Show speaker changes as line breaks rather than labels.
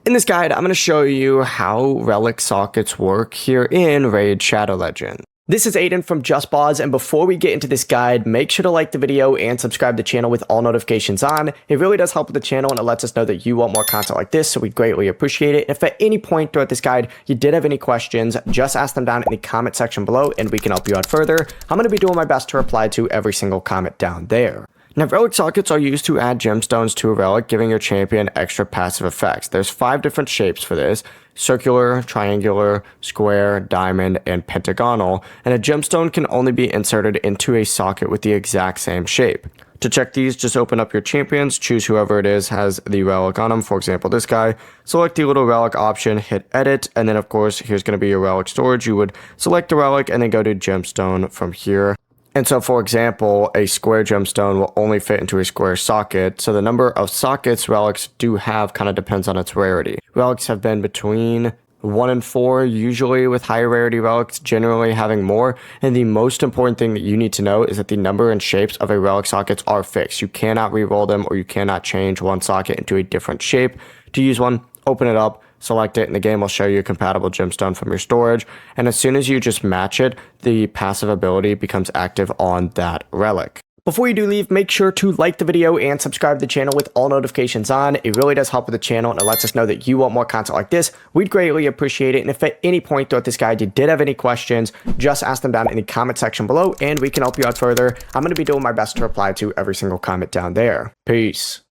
In this guide, I'm going to show you how relic sockets work here in Raid Shadow Legends. This is Aiden from JustBoz, and before we get into this guide, make sure to like the video and subscribe to the channel with all notifications on. It really does help with the channel and it lets us know that you want more content like this, so we greatly appreciate it. If at any point throughout this guide you did have any questions, just ask them down in the comment section below and we can help you out further. I'm going to be doing my best to reply to every single comment down there. Now, relic sockets are used to add gemstones to a relic, giving your champion extra passive effects. There's 5 different shapes for this: circular, triangular, square, diamond, and pentagonal, and a gemstone can only be inserted into a socket with the exact same shape. To check these, just open up your champions, choose whoever it is has the relic on them, for example this guy, select the little relic option, hit edit, and then of course here's going to be your relic storage. You would select the relic and then go to gemstone from here. And so, for example, a square gemstone will only fit into a square socket, so the number of sockets relics do have kind of depends on its rarity. Relics have been between 1 and 4, usually, with higher rarity relics generally having more, and the most important thing that you need to know is that the number and shapes of a relic sockets are fixed. You cannot re-roll them, or you cannot change one socket into a different shape. To use one, open it up, select it, and the game will show you a compatible gemstone from your storage, and as soon as you just match it, the passive ability becomes active on that relic. Before you do leave, make sure to like the video and subscribe to the channel with all notifications on. It really does help with the channel and it lets us know that you want more content like this. We'd greatly appreciate it, and if at any point throughout this guide you did have any questions, just ask them down in the comment section below and we can help you out further. I'm going to be doing my best to reply to every single comment down there. Peace.